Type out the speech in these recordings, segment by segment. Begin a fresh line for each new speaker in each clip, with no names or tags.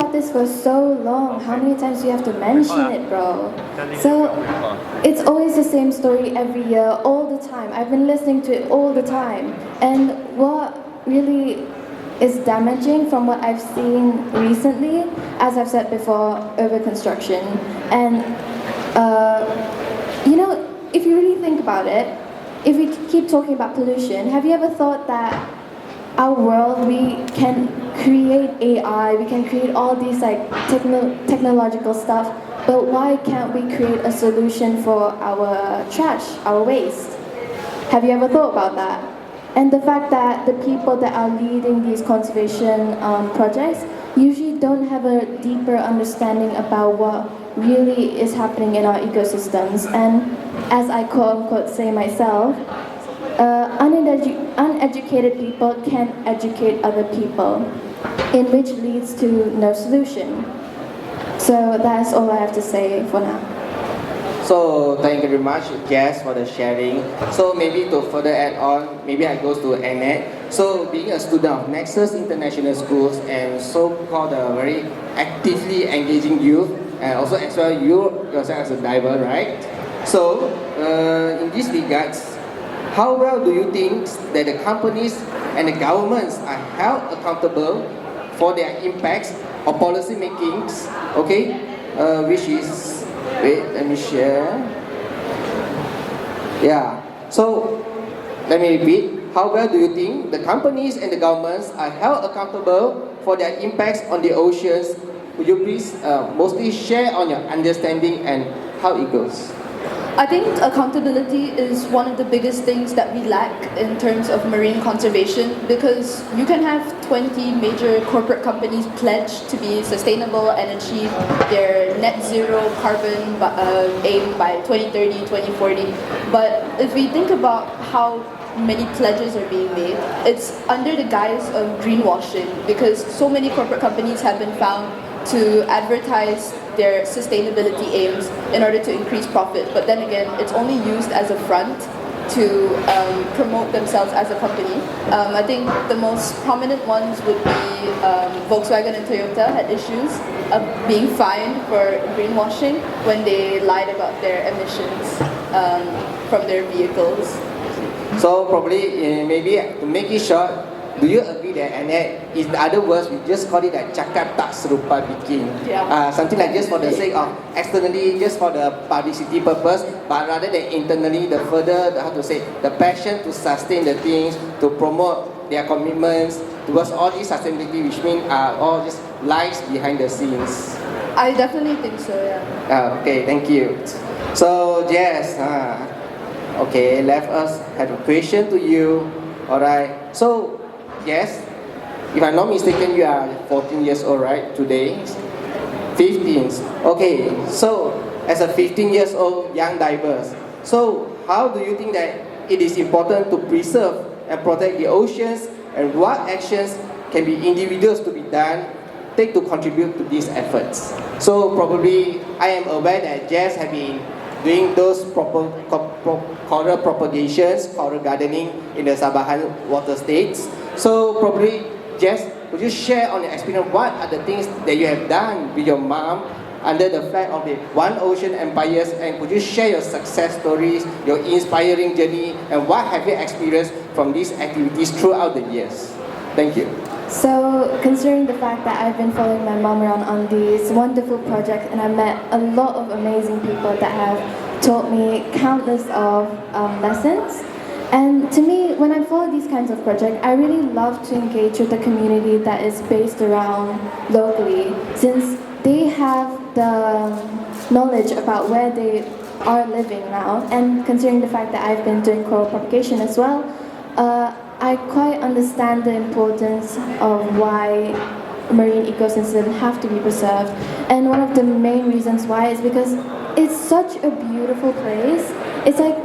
about this for so long. How many times do you have to mention it, bro? So it's always the same story every year, all the time. I've been listening to it all the time. And what really is damaging from what I've seen recently, as I've said before, urban construction. And, if you really think about it, if we keep talking about pollution, have you ever thought that our world, we can create AI, we can create all these like technological stuff, but why can't we create a solution for our trash, our waste? Have you ever thought about that? And the fact that the people that are leading these conservation projects usually don't have a deeper understanding about what really is happening in our ecosystems. And as I quote unquote say myself, uneducated people can educate other people, in which leads to no solution. So that's all I have to say for now.
So thank you very much, Jess, for the sharing. So maybe to further add on, maybe I go to Annette. So being a student of Nexus International Schools and so-called a very actively engaging youth, and also as well you yourself as a diver, right? So in these regards, how well do you think that the companies and the governments are held accountable for their impacts or policy makings? Okay, which is, wait, let me share. Yeah, so let me repeat. How well do you think the companies and the governments are held accountable for their impacts on the oceans? Would you please mostly share on your understanding and how it goes?
I think accountability is one of the biggest things that we lack in terms of marine conservation, because you can have 20 major corporate companies pledge to be sustainable and achieve their net zero carbon aim by 2030, 2040. But if we think about how many pledges are being made, it's under the guise of greenwashing, because so many corporate companies have been found to advertise their sustainability aims in order to increase profit. But then again, it's only used as a front to promote themselves as a company. I think the most prominent ones would be Volkswagen and Toyota had issues of being fined for greenwashing when they lied about their emissions from their vehicles.
So probably maybe to make it short, do you agree that, Annette, in other words, we just call it like cakap tak serupa bikin?
Yeah.
Something like just for the sake of externally, just for the publicity purpose, but rather than internally, the further, how to say, the passion to sustain the things, to promote their commitments towards all this sustainability, which means all just lies behind the scenes.
I definitely think so, yeah.
Okay, thank you. So, Jess, okay, let us have a question to you. Alright, so, yes, if I'm not mistaken, you are 14 years old, right, today? 15. Okay, so as a 15 years old young divers, so how do you think that it is important to preserve and protect the oceans, and what actions can be individuals to be done, take to contribute to these efforts? So probably I am aware that Jess have been doing those coral propagations, coral gardening in the Sabahan water states. So probably, Jess, would you share on your experience what are the things that you have done with your mom under the flag of the One Ocean Empires, and could you share your success stories, your inspiring journey, and what have you experienced from these activities throughout the years? Thank you.
So, considering the fact that I've been following my mom around on these wonderful projects, and I've met a lot of amazing people that have taught me countless of lessons. And to me, when I follow these kinds of projects, I really love to engage with the community that is based around locally, since they have the knowledge about where they are living now. And considering the fact that I've been doing coral propagation as well, I quite understand the importance of why marine ecosystems have to be preserved. And one of the main reasons why is because it's such a beautiful place. It's like,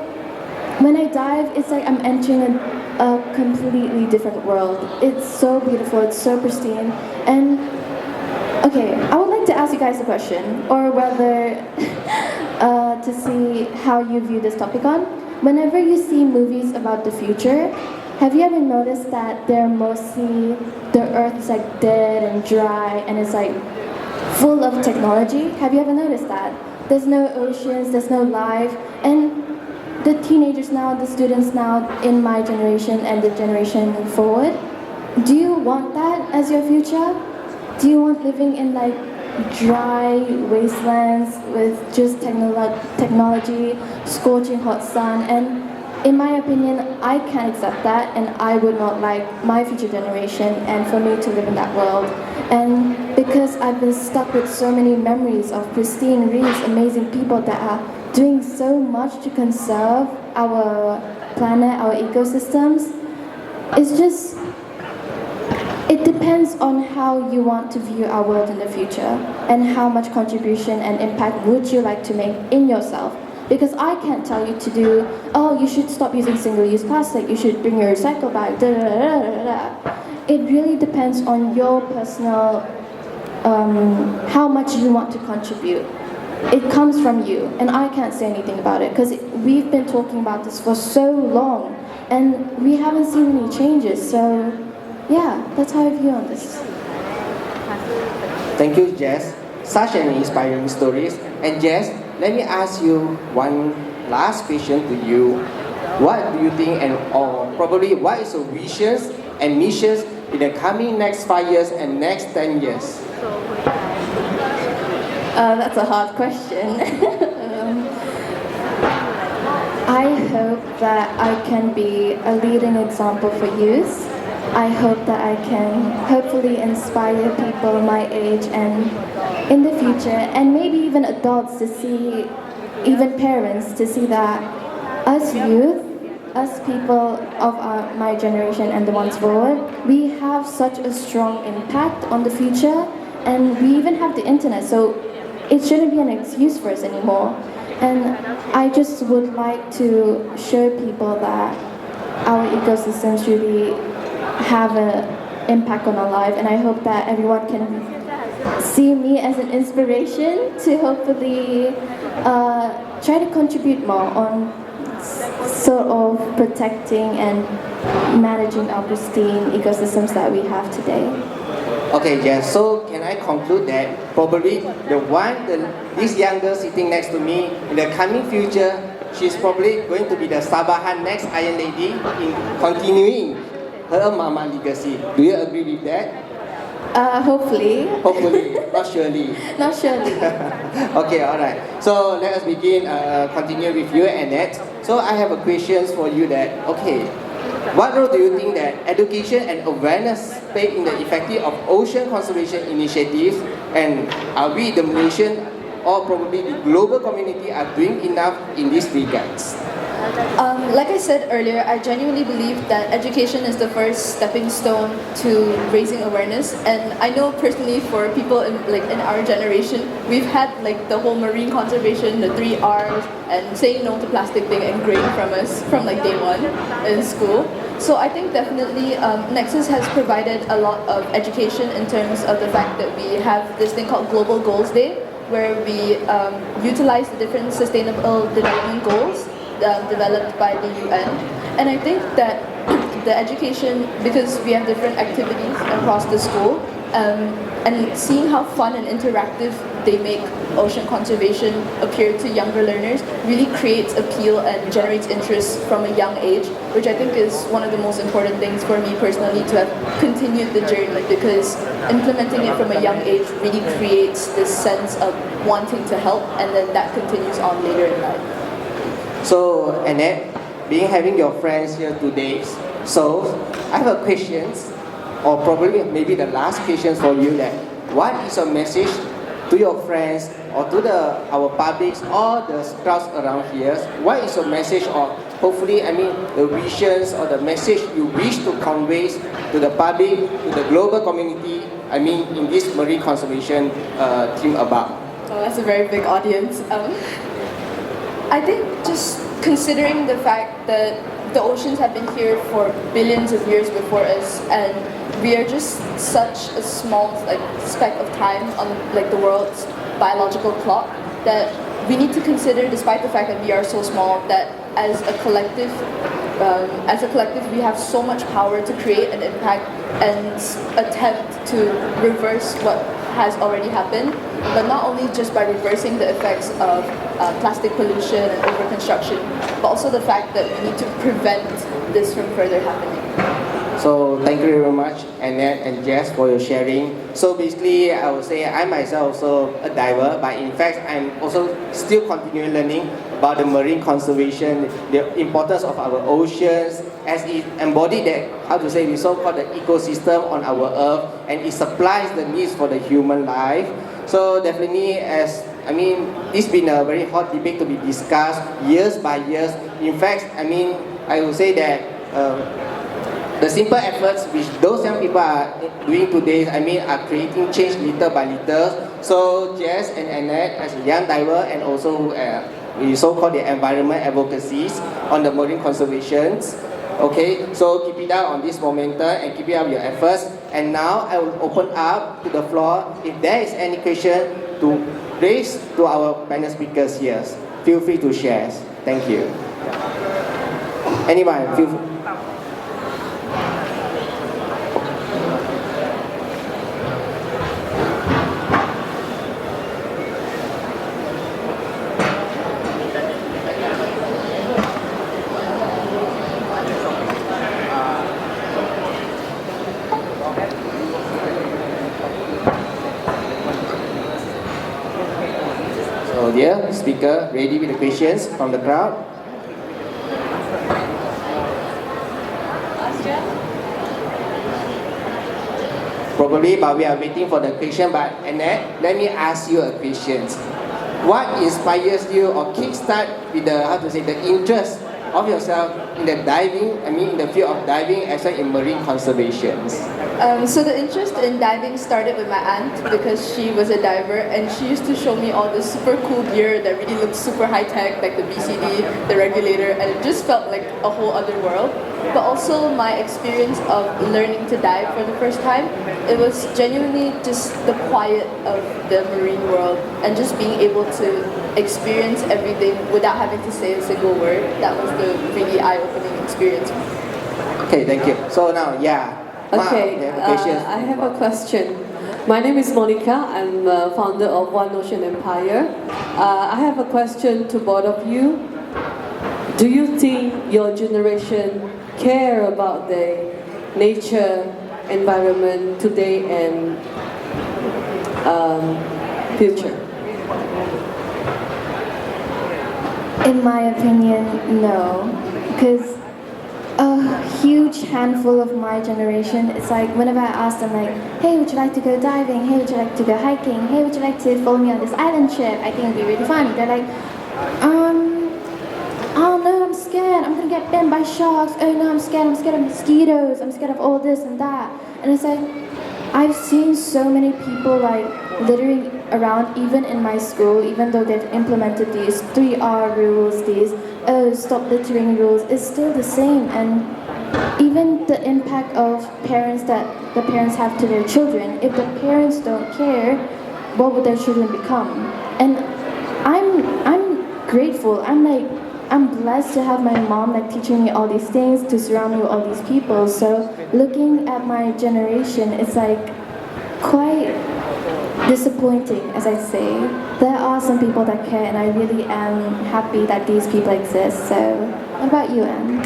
when I dive, it's like I'm entering a completely different world. It's so beautiful, it's so pristine. And, okay, I would like to ask you guys a question, or whether to see how you view this topic on. Whenever you see movies about the future, have you ever noticed that they're mostly, the earth is like dead and dry, and it's like full of technology. Have you ever noticed that? There's no oceans, there's no life, and the teenagers now, the students now in my generation and the generation forward, do you want that as your future? Do you want living in like dry wastelands with just technology, scorching hot sun? And in my opinion, I can't accept that, and I would not like my future generation and for me to live in that world. And because I've been stuck with so many memories of pristine reefs, amazing people that are doing so much to conserve our planet, our ecosystems, it's just, it depends on how you want to view our world in the future and how much contribution and impact would you like to make in yourself. Because I can't tell you to do, oh, you should stop using single-use plastic, you should bring your recycle bag, da, da, da, da, da. It really depends on your personal, how much you want to contribute. It comes from you, and I can't say anything about it because we've been talking about this for so long and we haven't seen any changes. So yeah, that's how I view on this.
Thank you, Jess. Such an inspiring stories. And Jess, let me ask you one last question to you. What do you think, and or probably what is your visions and missions in the coming next 5 years and next 10 years?
That's a hard question. I hope that I can be a leading example for youth. I hope that I can hopefully inspire people my age and in the future, and maybe even adults to see, even parents to see that us youth, us people of my generation and the ones forward, we have such a strong impact on the future, and we even have the internet, so it shouldn't be an excuse for us anymore. And I just would like to show people that our ecosystems really have an impact on our life, and I hope that everyone can see me as an inspiration to hopefully try to contribute more on sort of protecting and managing our pristine ecosystems that we have today.
Okay, yes. So can I conclude that probably this young girl sitting next to me in the coming future, she's probably going to be the Sabahan next Iron Lady in continuing her mama legacy. Do you agree with that?
Hopefully.
Hopefully, not surely.
Not surely.
Okay, all right. So let us begin. Continue with you, Annette. So I have a question for you. That okay, what role do you think that education and awareness play in the effective of ocean conservation initiatives? And are we, the Malaysian or probably the global community, are doing enough in these regards?
Like I said earlier, I genuinely believe that education is the first stepping stone to raising awareness. And I know personally for people in our generation, we've had like the whole marine conservation, the 3 R's, and saying no to plastic being ingrained from us from like day one in school. So I think definitely Nexus has provided a lot of education in terms of the fact that we have this thing called Global Goals Day, where we utilize the different sustainable development goals developed by the UN. And I think that the education, because we have different activities across the school, and seeing how fun and interactive they make ocean conservation appear to younger learners really creates appeal and generates interest from a young age, which I think is one of the most important things for me personally to have continued the journey, because implementing it from a young age really creates this sense of wanting to help, and then that continues on later in life.
So Annette, being having your friends here today, so I have a question, or probably maybe the last question for you, that what is your message to your friends or to our publics or the crowds around here? What is your message, or hopefully the visions or the message you wish to convey to the public, to the global community, in this marine conservation team about?
Oh, that's a very big audience. I think just considering the fact that the oceans have been here for billions of years before us, and we are just such a small speck of time on the world's biological clock, that we need to consider, despite the fact that we are so small, that as a collective we have so much power to create an impact and attempt to reverse what has already happened, but not only just by reversing the effects of plastic pollution and overconstruction, but also the fact that we need to prevent this from further happening.
So thank you very much, Annette and Jess, for your sharing. So basically, I would say I myself also a diver, but in fact, I'm also still continuing learning about the marine conservation, the importance of our oceans, as it embodied that, how to say, we so-called the ecosystem on our earth, and it supplies the needs for the human life. So definitely, it's been a very hot debate to be discussed years by years. In fact, I would say that the simple efforts which those young people are doing today, are creating change little by little. So Jess and Annette, as a young diver, and also we so-called the environment advocacies on the marine conservations. Okay, so keep it up on this momentum and keep it up your efforts. And now I will open up to the floor. If there is any question to raise to our panel speakers here, feel free to share. Thank you. Anyone, feel free. So dear speaker, ready with the questions from the crowd? Probably, but we are waiting for the question. But Annette, let me ask you a question. What inspires you or kickstart with the interest of yourself in the diving? In the field of diving as well in marine conservation.
So the interest in diving started with my aunt because she was a diver and she used to show me all this super cool gear that really looked super high tech, like the BCD, the regulator, and it just felt like a whole other world. But also my experience of learning to dive for the first time, it was genuinely just the quiet of the marine world and just being able to experience everything without having to say a single word. That was the really eye-opening experience.
Okay, thank you. So now, yeah.
Okay, I have a question. My name is Monica. I'm founder of One Ocean Empire. I have a question to both of you. Do you think your generation care about the nature, environment today and future?
In my opinion, no. Because a huge handful of my generation, it's like whenever I ask them like, hey, would you like to go diving? Hey, would you like to go hiking? Hey, would you like to follow me on this island trip? I think it'd be really fun. They're like, oh no, I'm scared. I'm gonna get bitten by sharks. Oh no, I'm scared of mosquitoes. I'm scared of all this and that. And it's like, I've seen so many people like littering around, even in my school, even though they've implemented these 3R rules, these stop littering rules, it's still the same. And even the impact of parents that the parents have to their children, if the parents don't care, what would their children become? And I'm grateful. I'm blessed to have my mom teaching me all these things, to surround me with all these people. So looking at my generation, it's quite disappointing, as I say. There are some people that care, and I really am happy that these people exist. So, what about you, Anne?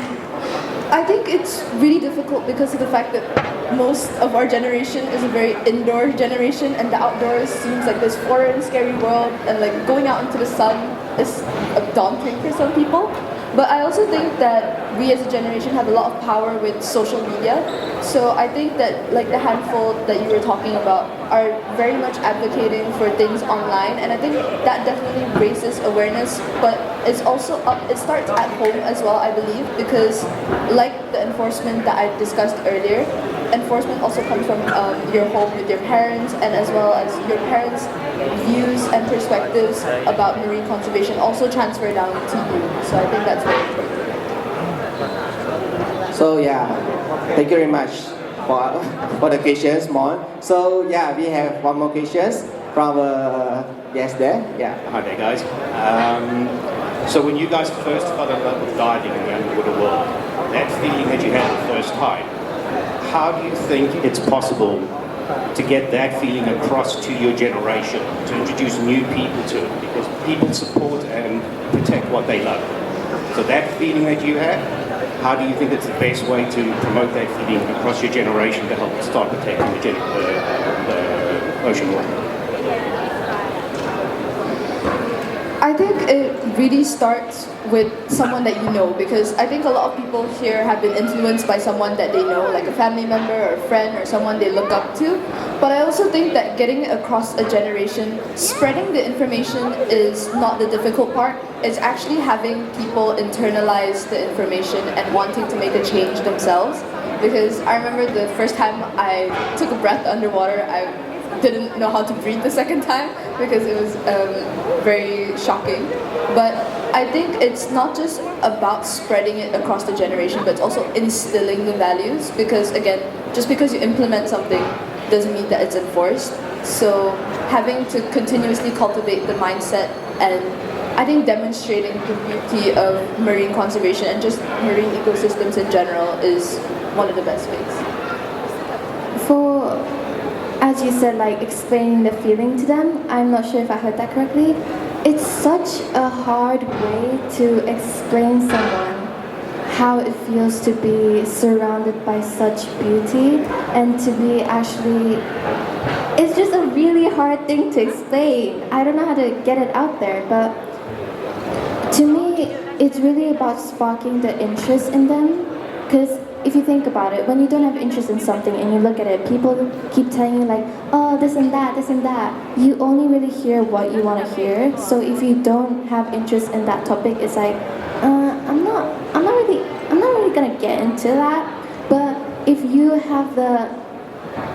I think it's really difficult because of the fact that most of our generation is a very indoor generation, and the outdoors seems like this foreign, scary world, and going out into the sun is daunting for some people. But I also think that we as a generation have a lot of power with social media. So I think that the handful that you were talking about are very much advocating for things online, and I think that definitely raises awareness, but it's also it starts at home as well, I believe, because like the enforcement that I discussed earlier, enforcement also comes from your home with your parents, and as well as your parents' views and perspectives about marine conservation also transfer down to you. So I think that's very important.
So yeah, thank you very much for the questions, Mon. So yeah, we have one more questions from yes there. Yeah.
Hi there, guys. So when you guys first fell in love with diving in the underwater world, that feeling that you had the first time, how do you think it's possible to get that feeling across to your generation, to introduce new people to it, because people support and protect what they love. So that feeling that you have, how do you think it's the best way to promote that feeling across your generation to help start protecting the ocean water?
I think it really starts with someone that you know, because I think a lot of people here have been influenced by someone that they know, like a family member or a friend or someone they look up to. But I also think that getting it across a generation, spreading the information is not the difficult part. It's actually having people internalize the information and wanting to make a change themselves. Because I remember the first time I took a breath underwater, I didn't know how to breathe the second time because it was very shocking. But I think it's not just about spreading it across the generation, but it's also instilling the values, because again, just because you implement something doesn't mean that it's enforced. So having to continuously cultivate the mindset, and I think demonstrating the beauty of marine conservation and just marine ecosystems in general is one of the best ways.
For, as you said, like explaining the feeling to them, I'm not sure if I heard that correctly. It's such a hard way to explain someone how it feels to be surrounded by such beauty and to be actually, it's just a really hard thing to explain. I don't know how to get it out there, but to me, it's really about sparking the interest in them. Because if you think about it, when you don't have interest in something and you look at it, people keep telling you like, oh, this and that. You only really hear what you want to hear. So if you don't have interest in that topic, it's like, I'm not really gonna get into that. But if you have the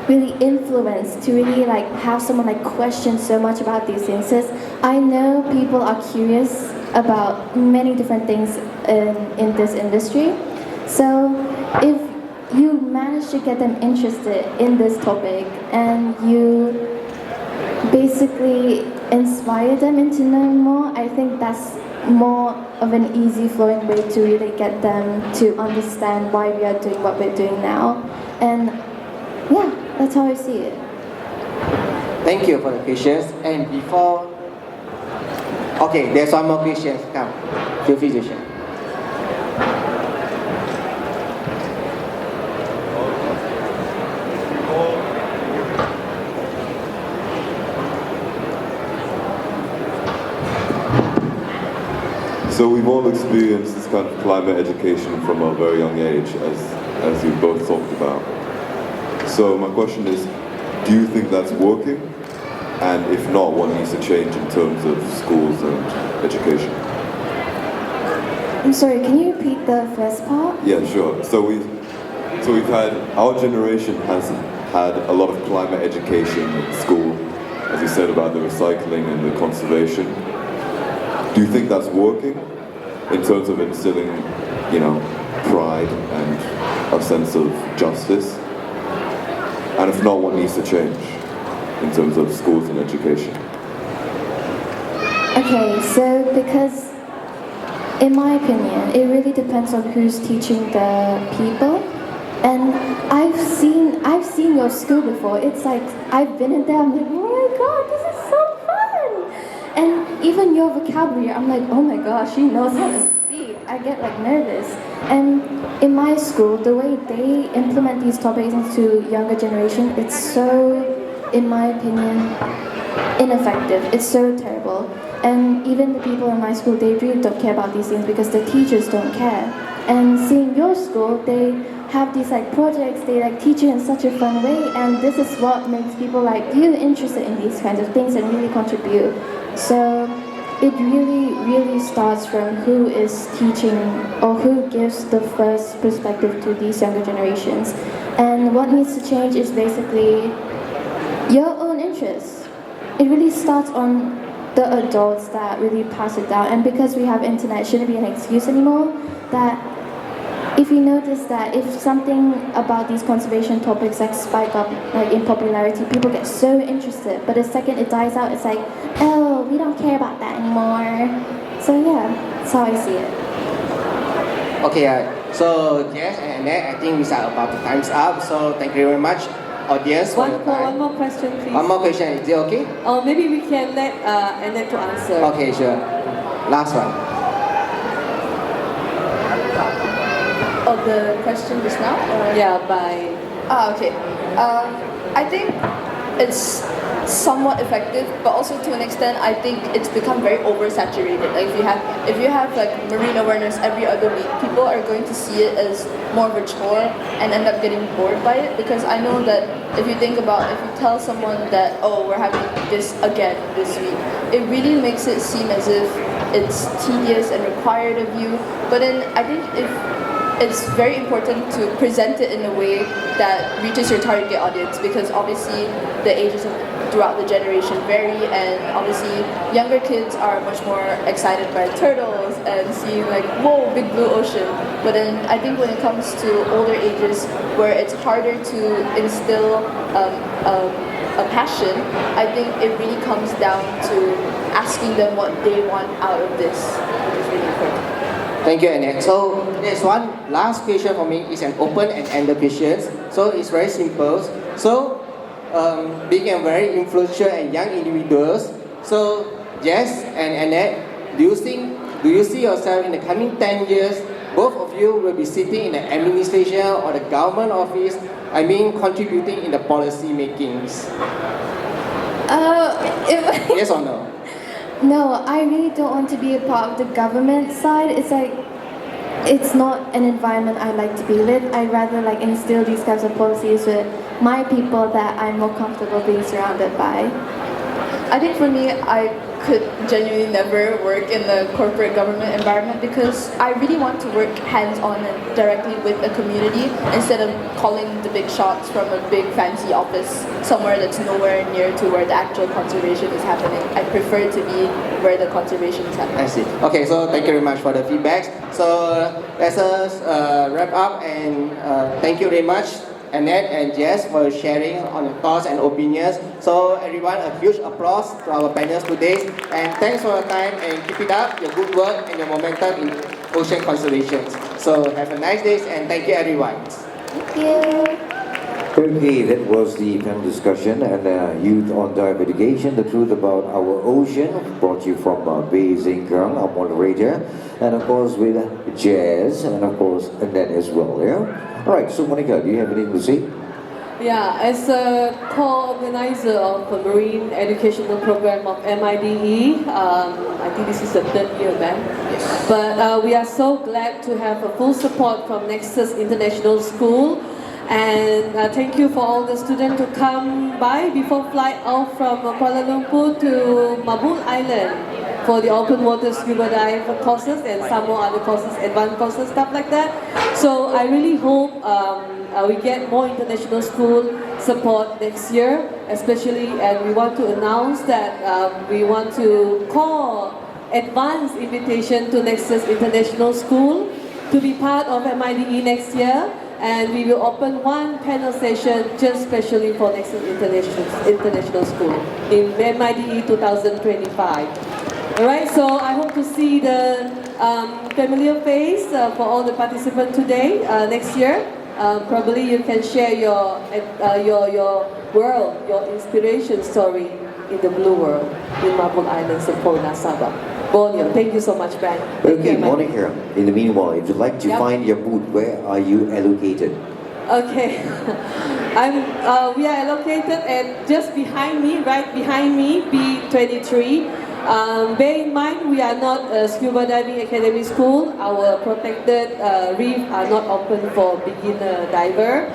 really influence to really like have someone like question so much about these things, because I know people are curious about many different things in this industry. So if you manage to get them interested in this topic and you basically inspire them into knowing more, I think that's more of an easy flowing way to really get them to understand why we are doing what we're doing now. And yeah, that's how I see it.
Thank you for the questions. And before, okay, there's one more question. Come, feel free to share.
So we've all experienced this kind of climate education from a very young age, as you both talked about. So my question is, do you think that's working? And if not, what needs to change in terms of schools and education?
I'm sorry, can you repeat the first part?
Yeah, sure. So we've had, our generation has had a lot of climate education in school, as you said about the recycling and the conservation. Do you think that's working in terms of instilling, pride and a sense of justice? And if not, what needs to change in terms of schools and education?
Okay, so because in my opinion, it really depends on who's teaching the people. And I've seen your school before. It's like, I've been in there, I'm like, oh my god, this is so fun! And even your vocabulary, I'm like, oh my gosh, she knows how to speak. I get like nervous. And in my school, the way they implement these topics into younger generation, it's so, in my opinion, ineffective. It's so terrible. And even the people in my school, they really don't care about these things because the teachers don't care. And seeing your school, they have these like projects, they like teach you in such a fun way, and this is what makes people like you interested in these kinds of things and really contribute. So it really starts from who is teaching or who gives the first perspective to these younger generations. And what needs to change is basically your own interests. It really starts on the adults that really pass it down. And because we have internet, it shouldn't be an excuse anymore. That if you notice that if something about these conservation topics like spike up like in popularity, people get so interested. But the second it dies out, it's like, oh, we don't care about that anymore. So yeah, that's how I see it.
Okay, so yes, and I think we are about to time's up. So thank you very much. audience for your
One
time.
more question, please.
One more question, is it okay?
Or maybe we can let Annette to answer.
Okay, sure. Last one.
Oh, the question just now? Or?
Yeah, by
Okay. I think it's somewhat effective, but also to an extent, I think it's become very oversaturated. Like if you have like marine awareness every other week, people are going to see it as more of a chore and end up getting bored by it. Because I know that if you think about, if you tell someone that, oh, we're having this again this week, it really makes it seem as if it's tedious and required of you. But then I think if it's very important to present it in a way that reaches your target audience, because obviously the ages throughout the generation vary, and obviously younger kids are much more excited by turtles and seeing like, whoa, big blue ocean. But then I think when it comes to older ages where it's harder to instill a passion, I think it really comes down to asking them what they want out of this, which is really important.
Thank you, Annette. So there's one last question for me. It's an open and ended question. So it's very simple. So being a very influential and young individuals. So Jess and Annette, do you see yourself in the coming 10 years, both of you will be sitting in the administration or the government office? I mean, contributing in the policy makings. Yes or no?
No, I really don't want to be a part of the government side. It's like, it's not an environment I like to be with. I'd rather like instill these kinds of policies with my people that I'm more comfortable being surrounded by.
I think for me, I could genuinely never work in the corporate government environment, because I really want to work hands-on and directly with a community instead of calling the big shots from a big fancy office somewhere that's nowhere near to where the actual conservation is happening. I prefer to be where the conservation is happening.
I see. Okay, so thank you very much for the feedback. So let us wrap up, and thank you very much, Annette and Jess, for sharing on your thoughts and opinions. So everyone, a huge applause to our panelists today, and thanks for your time, and keep it up, your good work and your momentum in ocean conservation. So have a nice day, and thank you everyone.
Thank you.
Okay, that was the panel discussion and Youth on Dive Education, the truth about our ocean, brought to you from Bei Zingkang, our moderator, and of course with Jazz, and of course Annette as well, yeah? Alright, so Monica, do you have anything to say?
Yeah, as a co-organizer of the Marine Educational Program of MIDE, I think this is the third year back.
Yes.
But we are so glad to have a full support from Nexus International School. And thank you for all the students to come by before flight off from Kuala Lumpur to Mabul Island for the open water scuba dive courses and some more other courses, advanced courses, stuff like that. So I really hope we get more international school support next year, especially, and we want to announce that we want to call advance invitation to Nexus International School to be part of MIDE next year. And we will open one panel session just specially for Nexus International School in MIDE 2025. Alright, so I hope to see the familiar face for all the participants today, next year. Probably you can share your world, your inspiration story in the blue world in Mabul Island, Sepona, Sabah. Borneo. Thank you so much, Ben.
Okay, Monica, in the meanwhile, if you'd like to find your booth, where are you allocated?
Okay, we are allocated at just behind me, right behind me, B23. Bear in mind, we are not a scuba diving academy school. Our protected reef are not open for beginner diver,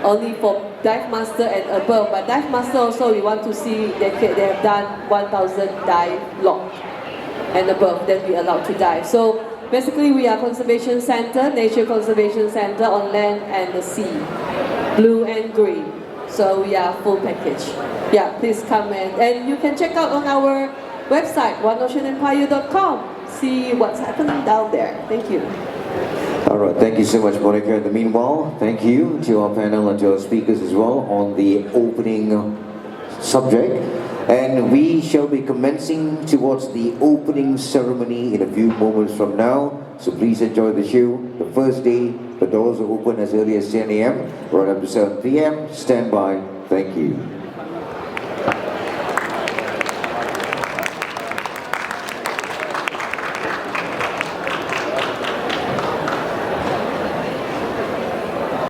only for dive master and above. But dive master also, we want to see they have done 1,000 dive log and above, then we allowed to dive. So basically we are conservation center, nature conservation center on land and the sea, blue and green. So we are full package. Yeah, please come and you can check out on our website, oneoceanempire.com, see what's happening down there. Thank you.
All right, thank you so much, Monica. In the meanwhile, thank you to our panel and to our speakers as well on the opening subject. And we shall be commencing towards the opening ceremony in a few moments from now. So please enjoy the show. The first day, the doors are open as early as 10 a.m. right up to 7 p.m. Stand by Thank you.